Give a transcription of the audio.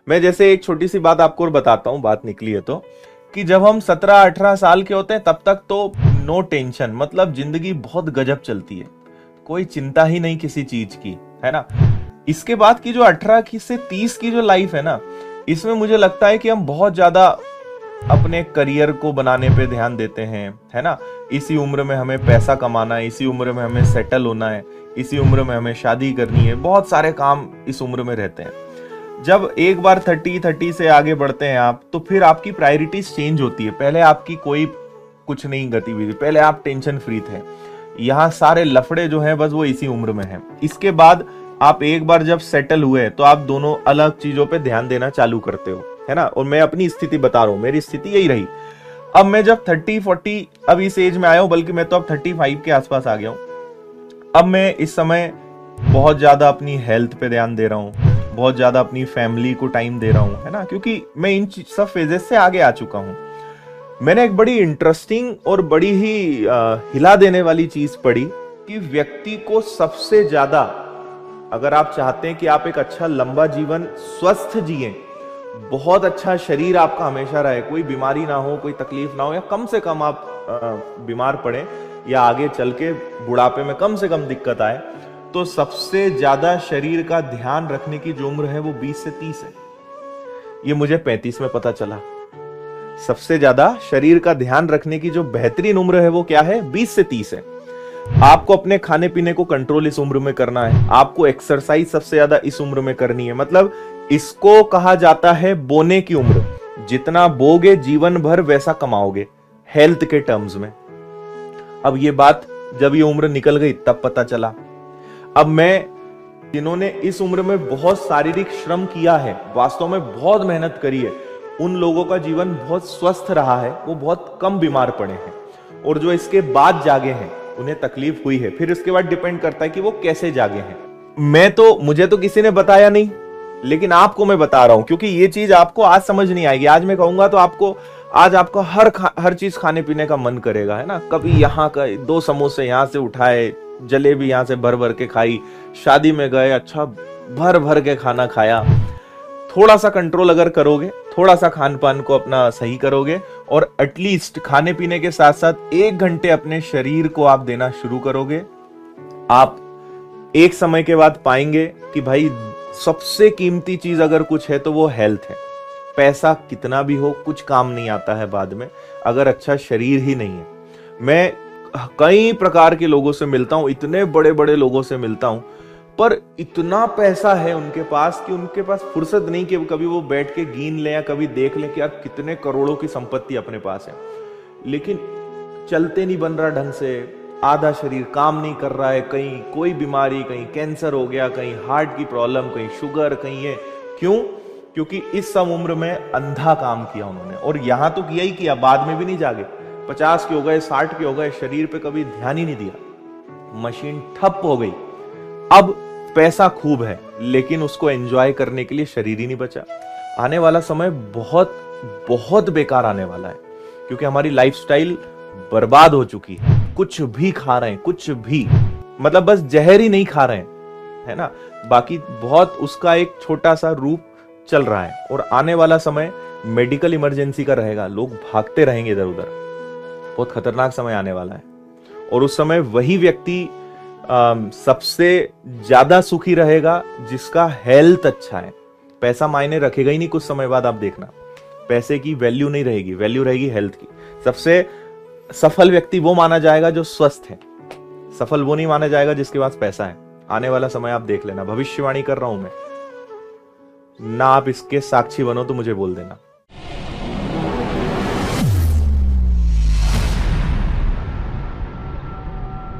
मैं जैसे एक छोटी सी बात आपको और बताता हूँ, बात निकली है तो, कि जब हम 17-18 साल के होते हैं तब तक तो नो टेंशन, मतलब जिंदगी बहुत गजब चलती है, कोई चिंता ही नहीं किसी चीज की, है ना। इसके बाद की जो 18 की से 30 की जो लाइफ है ना, इसमें मुझे लगता है कि हम बहुत ज्यादा अपने करियर को बनाने पे ध्यान देते हैं, है ना। इसी उम्र में हमें पैसा कमाना है, इसी उम्र में हमें सेटल होना है, इसी उम्र में हमें शादी करनी है, बहुत सारे काम इस उम्र में रहते हैं। जब एक बार 30 से आगे बढ़ते हैं आप, तो फिर आपकी प्रायोरिटीज चेंज होती है। पहले आपकी कोई कुछ नहीं गतिविधि, पहले आप टेंशन फ्री थे, यहाँ सारे लफड़े जो हैं बस वो इसी उम्र में हैं। इसके बाद आप एक बार जब सेटल हुए तो आप दोनों अलग चीजों पे ध्यान देना चालू करते हो, है ना। और मैं अपनी स्थिति बता रहा हूँ, मेरी स्थिति यही रही। अब मैं जब 30-40 अब इस एज में आया हूं, बल्कि मैं तो अब 35 के आसपास आ गया हूं। अब मैं इस समय बहुत ज्यादा अपनी हेल्थ पे ध्यान दे रहा हूँ, बहुत ज्यादा अपनी फैमिली को टाइम दे रहा हूँ, है ना, क्योंकि मैं इन सब फेजेस से आगे आ चुका हूँ। मैंने एक बड़ी इंटरेस्टिंग और बड़ी ही हिला देने वाली चीज पढ़ी कि व्यक्ति को सबसे ज्यादा, अगर आप चाहते हैं कि आप एक अच्छा लंबा जीवन स्वस्थ जिए, बहुत अच्छा शरीर आपका हमेशा रहे, कोई बीमारी ना हो, कोई तकलीफ ना हो, या कम से कम आप बीमार पड़े या आगे चल के बुढ़ापे में कम से कम दिक्कत आए, तो सबसे ज्यादा शरीर का ध्यान रखने की जो उम्र है वो 20 से 30 है। ये मुझे 35 में पता चला। सबसे ज्यादा शरीर का ध्यान रखने की जो बेहतरीन उम्र है वो क्या है, 20 से 30 है। आपको अपने खाने पीने को कंट्रोल इस उम्र में करना है, आपको एक्सरसाइज सबसे ज्यादा इस उम्र में करनी है। मतलब इसको कहा जाता है बोने की उम्र। जितना बोगे जीवन भर वैसा कमाओगे, हेल्थ के टर्म्स में। अब ये बात जब ये उम्र निकल गई तब पता चला। अब मैं, जिन्होंने इस उम्र में बहुत शारीरिक श्रम किया है, वास्तव में बहुत मेहनत करी है, उन लोगों का जीवन बहुत स्वस्थ रहा है, वो बहुत कम बीमार पड़े हैं। और जो इसके बाद जागे हैं उन्हें तकलीफ हुई है, फिर इसके बाद डिपेंड करता है कि वो कैसे जागे हैं। मुझे तो किसी ने बताया नहीं, लेकिन आपको मैं बता रहा हूं, क्योंकि ये चीज आपको आज समझ नहीं आएगी। आज मैं कहूंगा तो आपको हर चीज खाने पीने का मन करेगा, है ना। कभी यहाँ का 2 समोसे यहाँ से उठाए, जलेबी यहाँ से भर भर के खाई, शादी में गए, अच्छा भर भर के खाना खाया। थोड़ा सा कंट्रोल अगर करोगे, थोड़ा सा खान पान को अपना सही करोगे, और एटलीस्ट खाने पीने के साथ साथ 1 घंटे अपने शरीर को आप देना शुरू करोगे, आप एक समय के बाद पाएंगे कि भाई सबसे कीमती चीज अगर कुछ है तो वो हेल्थ है। पैसा कितना भी हो कुछ काम नहीं आता है बाद में, अगर अच्छा शरीर ही नहीं है। मैं कई प्रकार के लोगों से मिलता हूं, इतने बड़े बड़े लोगों से मिलता हूं, पर इतना पैसा है उनके पास कि उनके पास फुर्सत नहीं कि कभी वो बैठ के गिन ले या कभी देख ले कि यार कितने करोड़ों की संपत्ति अपने पास है, लेकिन चलते नहीं बन रहा ढंग से, आधा शरीर काम नहीं कर रहा है, कहीं कोई बीमारी, कहीं कैंसर हो गया, कहीं हार्ट की प्रॉब्लम, कहीं शुगर, कहीं ये। क्यों? क्योंकि इस सब उम्र में अंधा काम किया उन्होंने, और यहां तो किया ही किया, बाद में भी नहीं जागे। 50 के हो गए, 60 के हो गए, शरीर पे कभी ध्यान ही नहीं दिया, मशीन ठप हो गई। अब पैसा खूब है, लेकिन उसको एंजॉय करने के लिए शरीर ही नहीं बचा। आने वाला समय बहुत बहुत बेकार आने वाला है, क्योंकि हमारी लाइफस्टाइल बर्बाद हो चुकी है। कुछ भी खा रहे हैं, कुछ भी, मतलब बस जहर ही नहीं खा रहे हैं, है ना, बाकी बहुत उसका एक छोटा सा रूप चल रहा है। और आने वाला समय मेडिकल इमरजेंसी का रहेगा, लोग भागते रहेंगे इधर उधर, बहुत खतरनाक समय आने वाला है। और उस समय वही व्यक्ति सबसे ज्यादा सुखी रहेगा जिसका हेल्थ अच्छा है। पैसा मायने रखेगा ही नहीं कुछ समय बाद, आप देखना, पैसे की वैल्यू नहीं रहेगी, वैल्यू रहेगी हेल्थ की। सबसे सफल व्यक्ति वो माना जाएगा जो स्वस्थ है, सफल वो नहीं माना जाएगा जिसके पास पैसा है। आने वाला समय आप देख लेना, भविष्यवाणी कर रहा हूं मैं, ना आप इसके साक्षी बनो तो मुझे बोल देना।